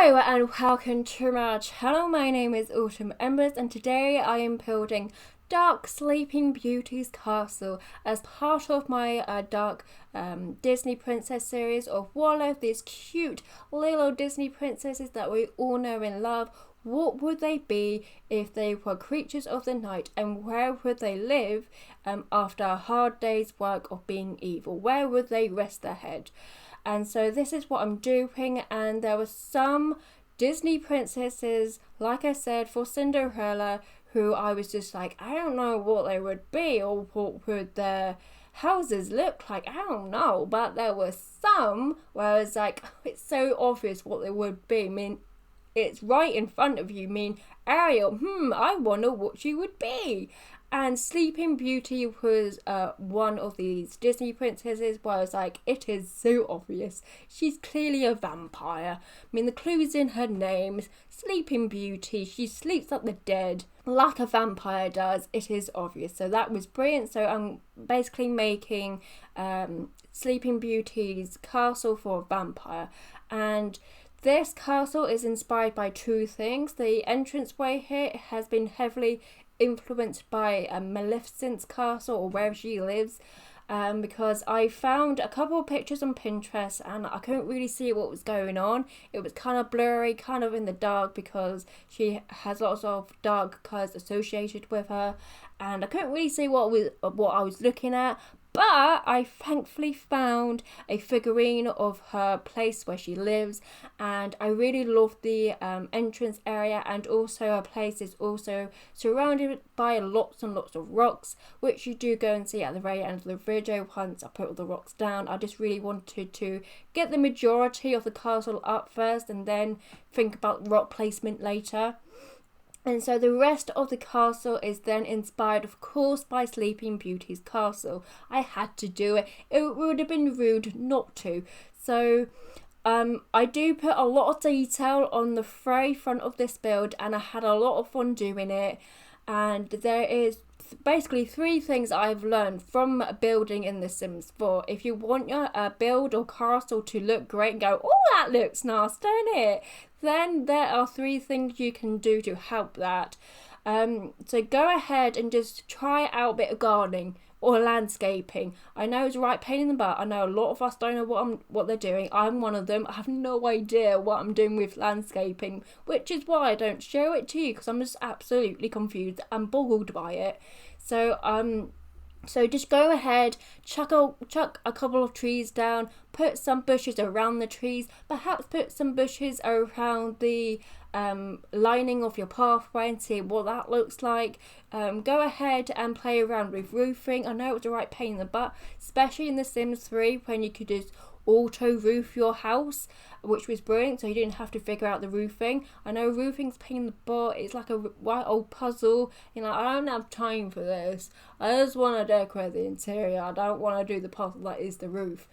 Hello and welcome to my channel. My name is Autumn Embers and today I am building Dark Sleeping Beauty's Castle as part of my Dark Disney Princess series of one of these cute little Disney princesses that we all know and love. What would they be if they were creatures of the night, and where would they live after a hard day's work of being evil? Where would they rest their head? And so this is what I'm doing, and there were some Disney princesses, like I said, for Cinderella, who I was just like, I don't know what they would be or what would their houses look like, I don't know. But there were some where I was like, oh, it's so obvious what they would be. I mean, it's right in front of you. I mean, Ariel, I wonder what she would be. And Sleeping Beauty was one of these Disney princesses where I was like, it is so obvious. She's clearly a vampire. I mean, the clue's in her name. Sleeping Beauty. She sleeps like the dead, like a vampire does. It is obvious. So that was brilliant. So I'm basically making Sleeping Beauty's castle for a vampire. And this castle is inspired by two things. The entranceway here has been heavily influenced by Maleficent's castle, or where she lives, because I found a couple of pictures on Pinterest and I couldn't really see what was going on. It was kind of blurry, kind of in the dark, because she has lots of dark colours associated with her, and I couldn't really see what I was looking at. But I thankfully found a figurine of her place where she lives, and I really love the entrance area, and also her place is also surrounded by lots and lots of rocks, which you do go and see at the very end of the video. Once I put all the rocks down, I just really wanted to get the majority of the castle up first and then think about rock placement later. And so the rest of the castle is then inspired, of course, by Sleeping Beauty's castle. I had to do it. It would have been rude not to. So I do put a lot of detail on the very front of this build, and I had a lot of fun doing it. And there is basically three things I've learned from building in The Sims 4. If you want your build or castle to look great and go, oh, that looks nice, don't it? Then there are three things you can do to help that. So go ahead and just try out a bit of gardening or landscaping. I know it's a right pain in the butt. I know a lot of us don't know what they're doing. I'm one of them. I have no idea what I'm doing with landscaping, which is why I don't show it to you, because I'm just absolutely confused and boggled by it. So just go ahead, chuck a couple of trees down, put some bushes around the trees, perhaps put some bushes around the lining of your pathway and see what that looks like. Go ahead and play around with roofing. I know it's a right pain in the butt, especially in The Sims 3 when you could just auto roof your house, which was brilliant, so you didn't have to figure out the roofing. I know roofing's a pain in the butt. It's like a white old puzzle. You know, I don't have time for this. I just want to decorate the interior. I don't want to do the puzzle that is the roof.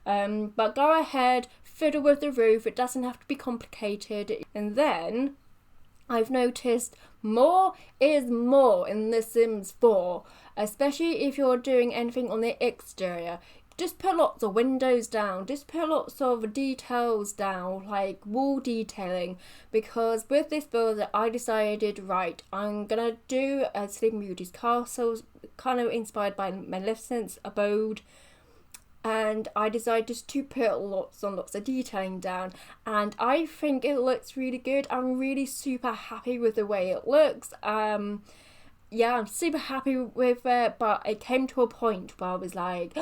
But go ahead, fiddle with the roof. It doesn't have to be complicated. And then I've noticed more is more in The Sims 4, especially if you're doing anything on the exterior. Just put lots of windows down, just put lots of details down, like wall detailing, because with this build I decided, right, I'm gonna do a Sleeping Beauty's castle, kind of inspired by Maleficent's abode, and I decided just to put lots and lots of detailing down, and I think it looks really good. I'm really super happy with the way it looks. Yeah, I'm super happy with it, but it came to a point where I was like,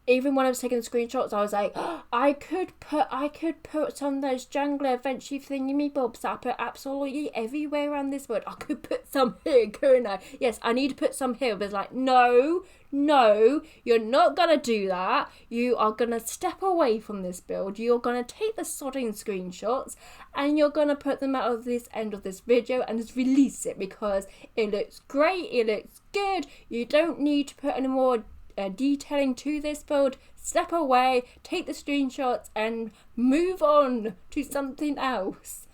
even when I was taking the screenshots, I was like, I could put some of those Jungler Adventure thingy-me-bobs that I put absolutely everywhere around this world. I could put some here, couldn't I? Yes, I need to put some here. But it's like, no, you're not going to do that. You are going to step away from this build. You're going to take the sodding screenshots and you're going to put them out of this end of this video and just release it, because it looks great, it looks good. You don't need to put any more detailing to this build. Step away, take the screenshots and move on to something else.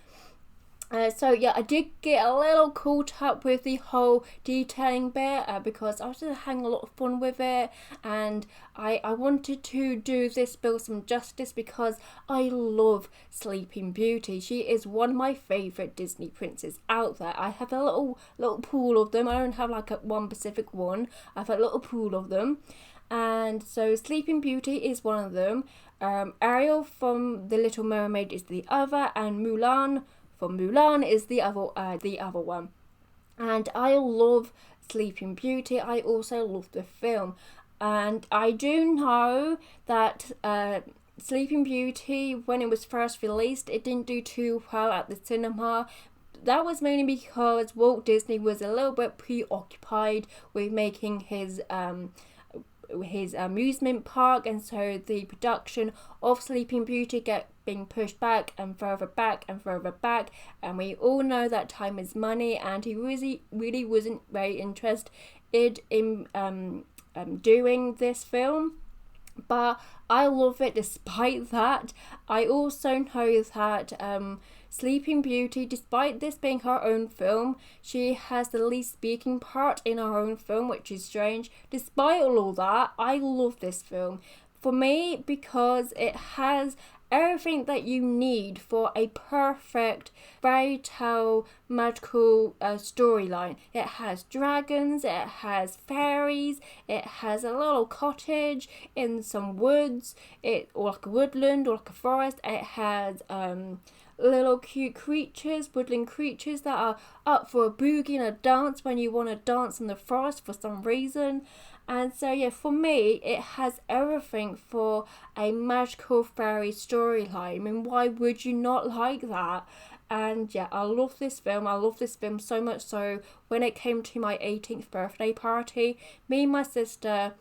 So yeah, I did get a little caught up with the whole detailing bit because I was just having a lot of fun with it, and I wanted to do this bill some justice because I love Sleeping Beauty. She is one of my favourite Disney princesses out there. I have a little pool of them. I don't have like one specific one. I have a little pool of them. And so Sleeping Beauty is one of them. Ariel from The Little Mermaid is the other, and Mulan from Mulan is the other one. And I love Sleeping Beauty. I also love the film, and I do know that Sleeping Beauty, when it was first released, it didn't do too well at the cinema. That was mainly because Walt Disney was a little bit preoccupied with making his amusement park, and so the production of Sleeping Beauty kept being pushed back and further back and further back, and we all know that time is money, and he really wasn't very interested in doing this film. But I love it despite that. I also know that Sleeping Beauty, despite this being her own film, she has the least speaking part in her own film, which is strange. Despite all that, I love this film. For me, because it has everything that you need for a perfect fairy tale magical storyline. It has dragons, it has fairies, it has a little cottage in some woods, or like a woodland or like a forest. It has little cute creatures, woodland creatures that are up for a boogie and a dance when you want to dance in the forest for some reason. And so yeah, for me, it has everything for a magical fairy storyline. I mean, why would you not like that? And yeah, I love this film. I love this film so much so when it came to my 18th birthday party, me and my sister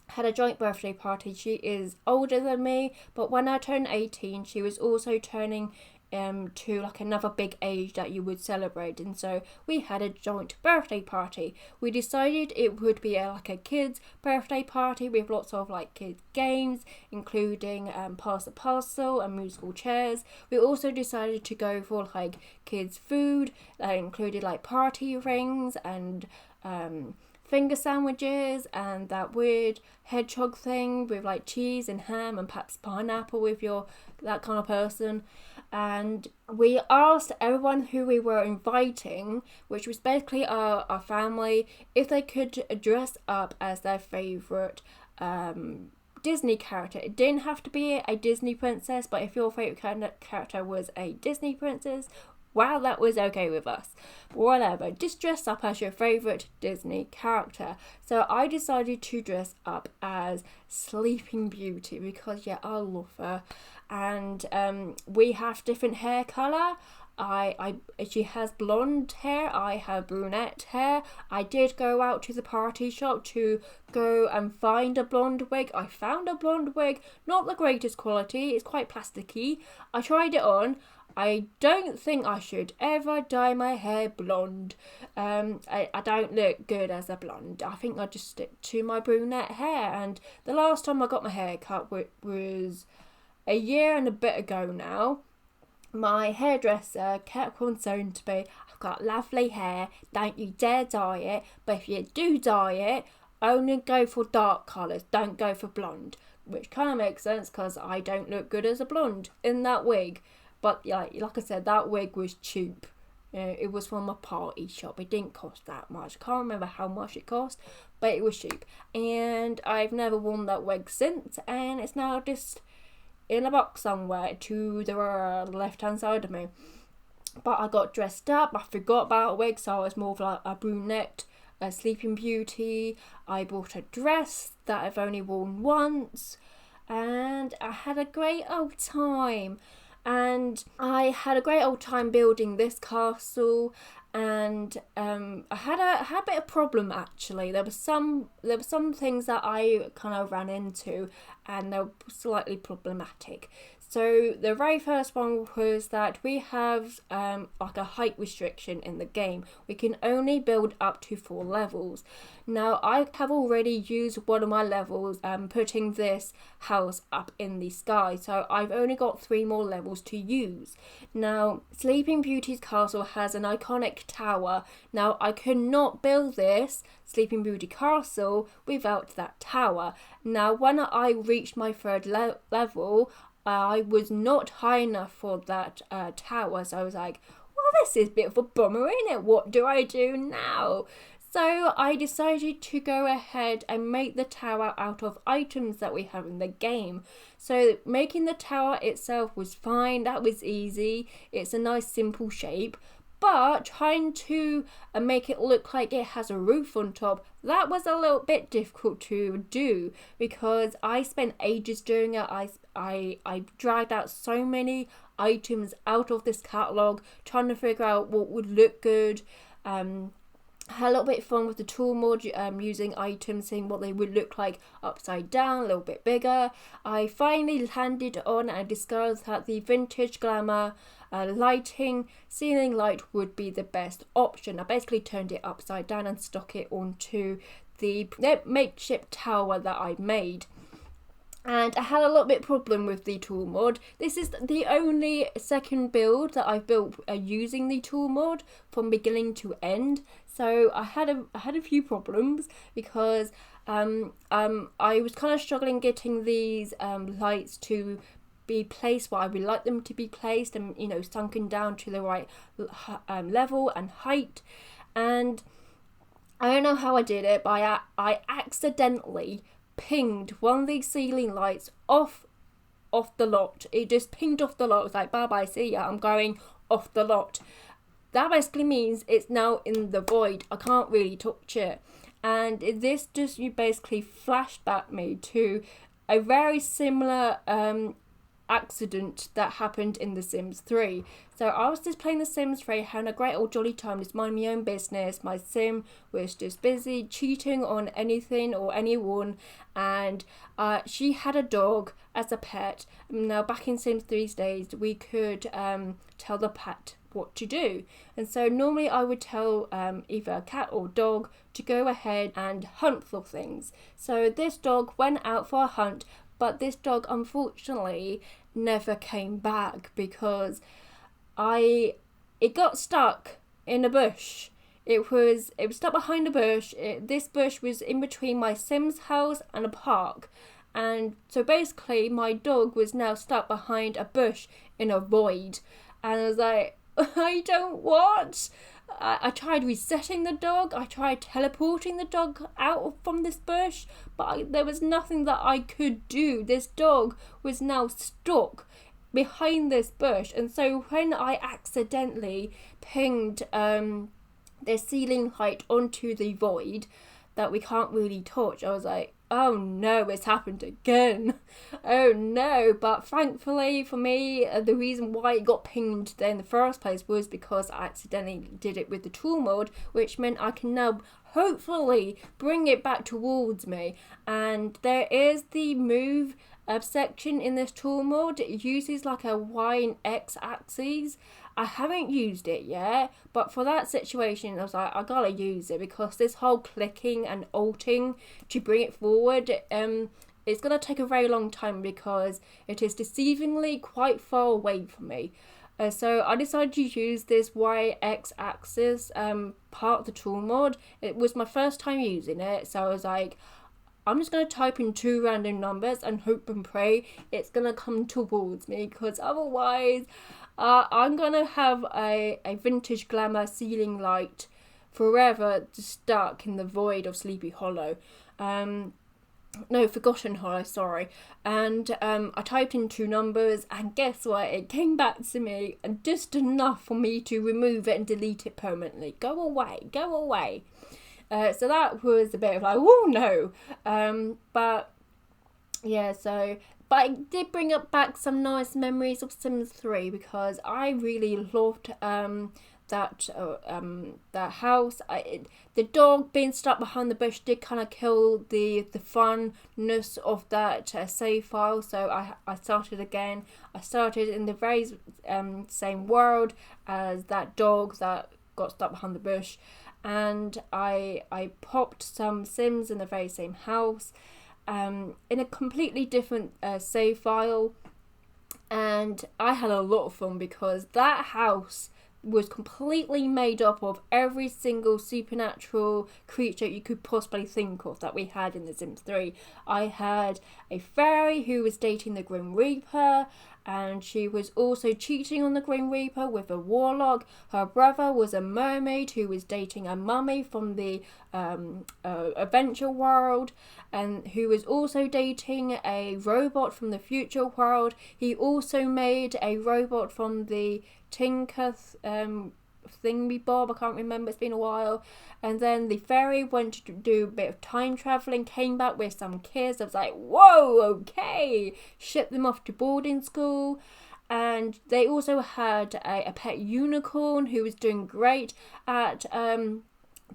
had a joint birthday party. She is older than me, but when I turned 18, she was also turning to like another big age that you would celebrate, and so we had a joint birthday party. We decided it would be like a kids birthday party with lots of like kids games, including pass the parcel and musical chairs. We also decided to go for like kids food that included like party rings and finger sandwiches and that weird hedgehog thing with like cheese and ham and perhaps pineapple if you're that kind of person. And we asked everyone who we were inviting, which was basically our family, if they could dress up as their favourite Disney character. It didn't have to be a Disney princess, but if your favourite character was a Disney princess, wow, that was okay with us. Whatever, just dress up as your favourite Disney character. So I decided to dress up as Sleeping Beauty because yeah, I love her. And we have different hair colour. She has blonde hair, I have brunette hair. I did go out to the party shop to go and find a blonde wig. I found a blonde wig, not the greatest quality, it's quite plasticky. I tried it on. I don't think I should ever dye my hair blonde. I don't look good as a blonde. I think I just stick to my brunette hair. And the last time I got my hair cut was a year and a bit ago now. My hairdresser kept on saying to me, I've got lovely hair, don't you dare dye it, but if you do dye it, only go for dark colours, don't go for blonde. Which kind of makes sense because I don't look good as a blonde in that wig. But yeah, like I said, that wig was cheap. It was from a party shop. It didn't cost that much. I can't remember how much it cost, but it was cheap. And I've never worn that wig since, and it's now just in a box somewhere to the left hand side of me. But I got dressed up, I forgot about a wig, so I was more of like a brunette, a Sleeping Beauty. I bought a dress that I've only worn once, and I had a great old time. And I had a great old time building this castle, and I had a bit of problem actually. There were some things that I kind of ran into, and they were slightly problematic. So the very first one was that we have like a height restriction in the game. We can only build up to 4 levels. Now I have already used one of my levels putting this house up in the sky, so I've only got 3 more levels to use. Now Sleeping Beauty's castle has an iconic tower. Now I could not build this Sleeping Beauty castle without that tower. Now when I reached my 3rd level, I was not high enough for that tower, so I was like, well, this is a bit of a bummer, isn't it? What do I do now? So I decided to go ahead and make the tower out of items that we have in the game. So making the tower itself was fine, that was easy. It's a nice simple shape. But trying to make it look like it has a roof on top, that was a little bit difficult to do because I spent ages doing it. I dragged out so many items out of this catalogue, trying to figure out what would look good. Had a little bit of fun with the tool mod, using items, seeing what they would look like upside down, a little bit bigger. I finally landed on and discovered that the vintage glamour lighting ceiling light would be the best option. I basically turned it upside down and stuck it onto the makeshift tower that I made. And I had a little bit problem with the tool mod. This is the only second build that I've built using the tool mod from beginning to end. So I had a few problems because I was kind of struggling getting these lights to be placed where I would like them to be placed, and sunken down to the right level and height. And I don't know how I did it, but I accidentally pinged one of these ceiling lights off the lot. It just pinged off the lot. It was like, bye bye, see ya, I'm going off the lot. That basically means it's now in the void. I can't really touch it. And this just basically flashed back me to a very similar accident that happened in The Sims 3. So I was just playing The Sims 3, having a great old jolly time, just minding my own business. My sim was just busy cheating on anything or anyone, and she had a dog as a pet. Now back in Sims 3's days, we could tell the pet what to do, and so normally I would tell either a cat or dog to go ahead and hunt for things. So this dog went out for a hunt, but this dog unfortunately never came back because it got stuck in a bush. It was stuck behind a bush. This bush was in between my Sim's house and a park, and so basically my dog was now stuck behind a bush in a void. And I was like, I don't want. I tried resetting the dog. I tried teleporting the dog out from this bush, but there was nothing that I could do. This dog was now stuck behind this bush, and so when I accidentally pinged the ceiling height onto the void that we can't really touch, I was like, oh no, it's happened again. Oh no. But thankfully for me, the reason why it got pinged there in the first place was because I accidentally did it with the tool mode, which meant I can now hopefully bring it back towards me. And there is the move section in this tool mode. It uses like a Y and X axes. I haven't used it yet, but for that situation I was like, I gotta use it, because this whole clicking and alting to bring it forward, it's gonna take a very long time because it is deceivingly quite far away from me. So I decided to use this YX axis part of the tool mod. It was my first time using it, so I was like, I'm just going to type in 2 random numbers and hope and pray it's going to come towards me, because otherwise I'm going to have a vintage glamour ceiling light forever stuck in the void of Sleepy Hollow. No, Forgotten Hollow, sorry. And I typed in 2 numbers, and guess what? It came back to me, and just enough for me to remove it and delete it permanently. Go away, go away. So that was a bit of like, oh no. But yeah, but it did bring up back some nice memories of Sims 3, because I really loved that house. The dog being stuck behind the bush did kind of kill the funness of that save file. So I started again. I started in the very same world as that dog that got stuck behind the bush, and I popped some Sims in the very same house, in a completely different save file, and I had a lot of fun because that house was completely made up of every single supernatural creature you could possibly think of that we had in The Sims 3. I had a fairy who was dating the Grim Reaper, and she was also cheating on the Grim Reaper with a warlock. Her brother was a mermaid who was dating a mummy from the adventure world, and who was also dating a robot from the future world. He also made a robot from the Tinker thingy bob, I can't remember, it's been a while. And then the fairy went to do a bit of time travelling, came back with some kids. I was like, whoa, okay, shipped them off to boarding school. And they also had a pet unicorn who was doing great at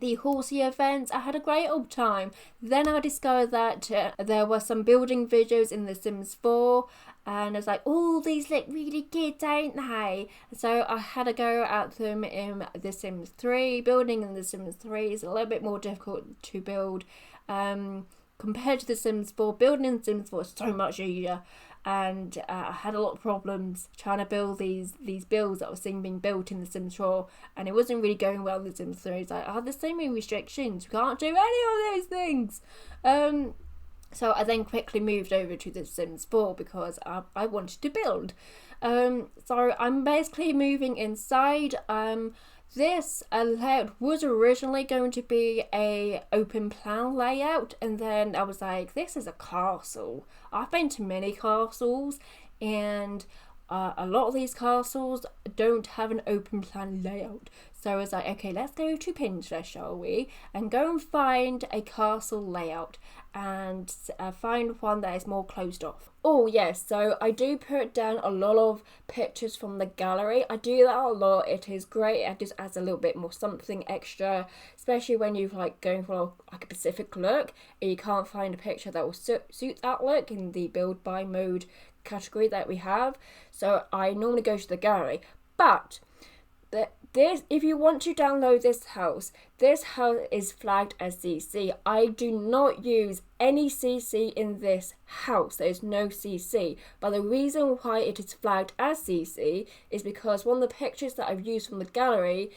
the horsey events. I had a great old time. Then I discovered that there were some building videos in The Sims 4, and I was like, oh, these look really good, don't they? So I had to go at them in The Sims 3. Building in The Sims 3 is a little bit more difficult to build compared to The Sims 4. Building in The Sims 4 is so much easier, and I had a lot of problems trying to build these builds that I was seeing being built in The Sims 4, and it wasn't really going well in The Sims 3. It's like, there's so many restrictions, we can't do any of those things. So I then quickly moved over to The Sims 4 because I wanted to build. So I'm basically moving inside. This layout was originally going to be a open plan layout, and then I was like, this is a castle. I've been to many castles, and a lot of these castles don't have an open plan layout. So I was like, okay, let's go to Pinterest, shall we? And go and find a castle layout and find one that is more closed off. Oh yes, so I do put down a lot of pictures from the gallery. I do that a lot. It is great. It just adds a little bit more something extra, especially when you're like going for like a specific look and you can't find a picture that will suit that look in the build by mode category that we have. So I normally go to the gallery, but if you want to download this house is flagged as CC. I do not use any CC in this house. There is no CC. But the reason why it is flagged as CC is because one of the pictures that I've used from the gallery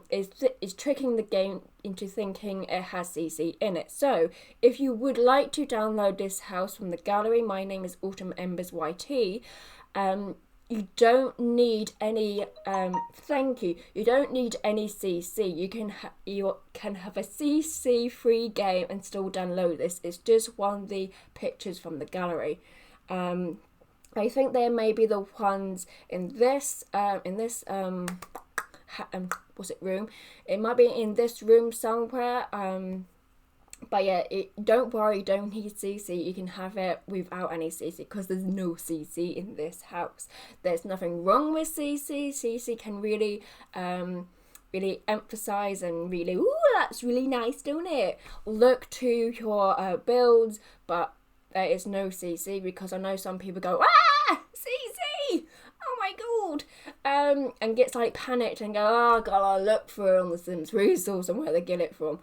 is tricking the game into thinking it has CC in it. So if you would like to download this house from the gallery, my name is Autumn Embers YT. You don't need any you don't need any CC. You can have a CC free game and still download this. It's just one of the pictures from the gallery. I think there may be the ones in this room. It might be in this room somewhere. But yeah, don't worry, you don't need CC. You can have it without any CC because there's no CC in this house. There's nothing wrong with CC. CC can really emphasize and really, ooh, that's really nice, don't it? Look to your builds, but there is no CC because I know some people go, CC! Oh my god! And gets like panicked and go, oh god, I'll look for it on the Sims resource and where they get it from.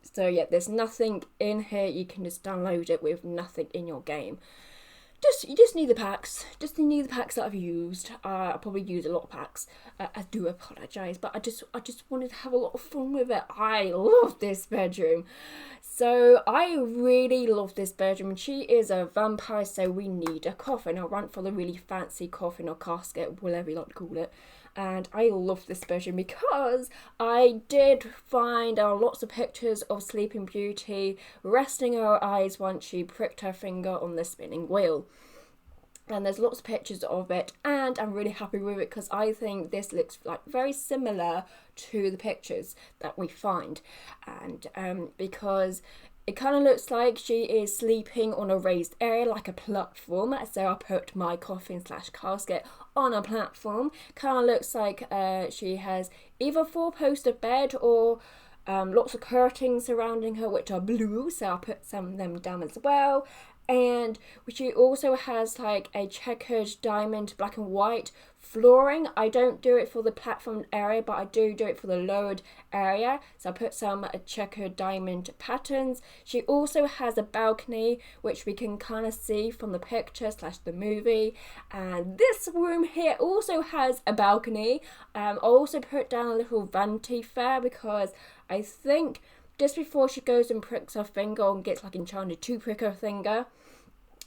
So yeah, there's nothing in here. You can just download it with nothing in your game. You just need the packs. Just need the packs that I've used. I probably use a lot of packs. I do apologise, but I just wanted to have a lot of fun with it. I love this bedroom. So I really love this bedroom. She is a vampire, so we need a coffin. I went for the really fancy coffin or casket, whatever you like to call it. And I love this bedroom because I did find lots of pictures of Sleeping Beauty resting her eyes once she pricked her finger on the spinning wheel. And there's lots of pictures of it, and I'm really happy with it because I think this looks like very similar to the pictures that we find. And because it kind of looks like she is sleeping on a raised area, like a platform. So I put my coffin / casket on a platform. Kind of looks like she has either 4-poster bed or lots of curtains surrounding her, which are blue, so I put some of them down as well. And she also has like a checkered diamond black and white flooring. I don't do it for the platform area, but I do it for the lowered area. So I put some checkered diamond patterns. She also has a balcony, which we can kind of see from the picture / the movie. And this room here also has a balcony. I also put down a little vanity fair because I think just before she goes and pricks her finger and gets like enchanted to prick her finger,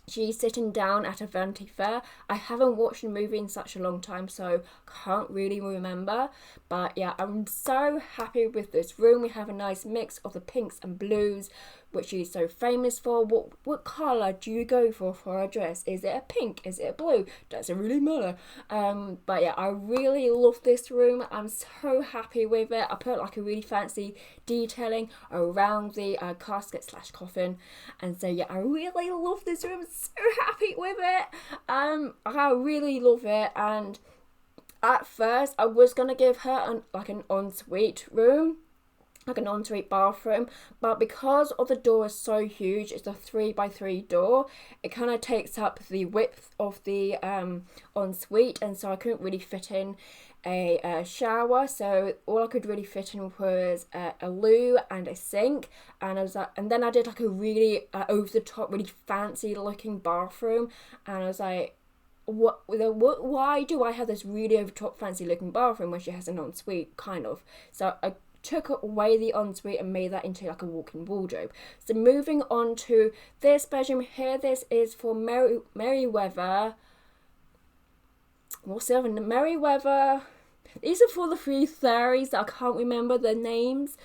she's sitting down at a vanity fair. I haven't watched the movie in such a long time, so can't really remember. But yeah, I'm so happy with this room. We have a nice mix of the pinks and blues, which she's so famous for. What colour do you go for a dress? Is it a pink? Is it a blue? Doesn't really matter. But yeah, I really love this room. I'm so happy with it. I put like a really fancy detailing around the casket / coffin, and so yeah, I really love this room. I'm so happy with it. I really love it. And at first, I was gonna give her an ensuite room, like an ensuite bathroom, but because of the door is so huge, it's a 3x3 door, it kind of takes up the width of the ensuite, and so I couldn't really fit in a shower. So all I could really fit in was a loo and a sink, and then I did like a really over the top, really fancy looking bathroom, and I was like, why do I have this really over top fancy looking bathroom when she has an ensuite, kind of? So I took away the ensuite and made that into like a walk-in wardrobe. So moving on to this bedroom here, this is for Merryweather. What's the other? Merryweather. These are for the 3 fairies. I can't remember their names.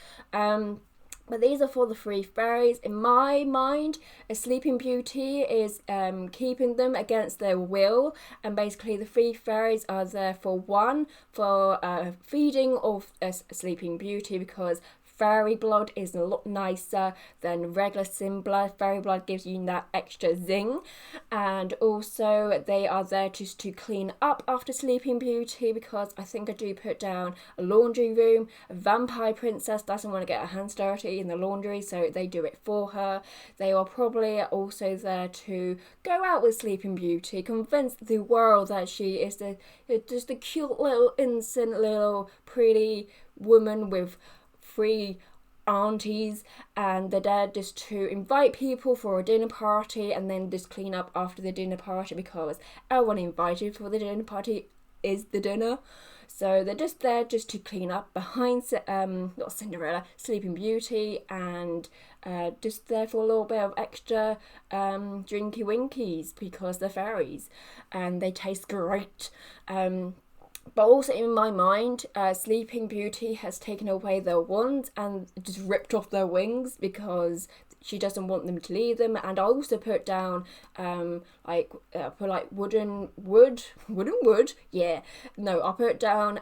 But these are for the 3 fairies. In my mind, a Sleeping Beauty is keeping them against their will. And basically the 3 fairies are there for feeding of a Sleeping Beauty, because fairy blood is a lot nicer than regular sin blood. Fairy blood gives you that extra zing. And also they are there just to clean up after Sleeping Beauty, because I think I do put down a laundry room. A vampire princess doesn't want to get her hands dirty in the laundry, so they do it for her. They are probably also there to go out with Sleeping Beauty, convince the world that she is just a cute little innocent little pretty woman with 3 aunties, and they're there just to invite people for a dinner party and then just clean up after the dinner party, because everyone invited for the dinner party is the dinner. So they're just there just to clean up behind not Cinderella, Sleeping Beauty, and just there for a little bit of extra drinky winkies, because they're fairies and they taste great. But also in my mind, Sleeping Beauty has taken away their wands and just ripped off their wings, because she doesn't want them to leave them. And I also put down wooden wood. Yeah, no, I put down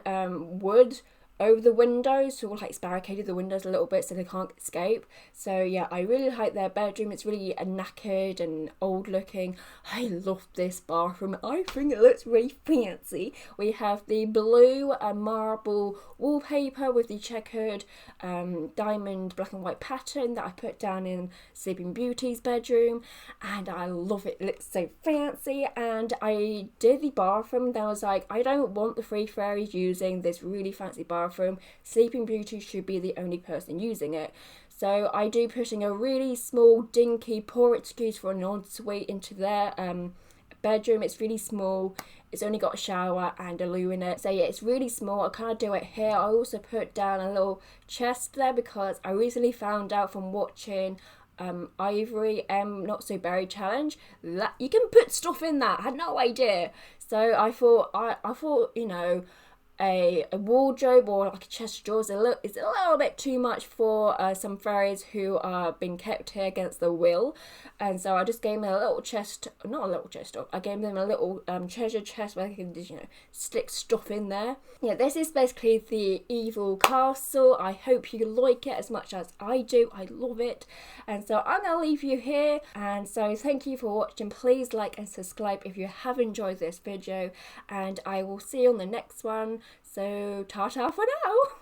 wood over the windows, so like barricaded the windows a little bit so they can't escape. So yeah, I really like their bedroom. It's really knackered and old looking. I love this bathroom. I think it looks really fancy. We have the blue marble wallpaper with the checkered diamond black and white pattern that I put down in Sleeping Beauty's bedroom, and I love it. It looks so fancy. And I did the bathroom, and I was like, I don't want the 3 fairies using this really fancy bathroom. Sleeping Beauty should be the only person using it. So I do putting a really small dinky poor excuse for an ensuite into their bedroom. It's really small. It's only got a shower and a loo in it. So yeah, it's really small. I kind of do it here. I also put down a little chest there, because I recently found out from watching Ivory Not So Berry challenge that you can put stuff in that. I had no idea. So I thought, a wardrobe or like a chest of drawers is a little bit too much for some fairies who are being kept here against their will, and so I just gave them a little chest, not a little chest, I gave them a little treasure chest where they can just, stick stuff in there. Yeah, this is basically the evil castle. I hope you like it as much as I do. I love it, and so I'm gonna leave you here, and so thank you for watching. Please like and subscribe if you have enjoyed this video, and I will see you on the next one. So ta-ta for now.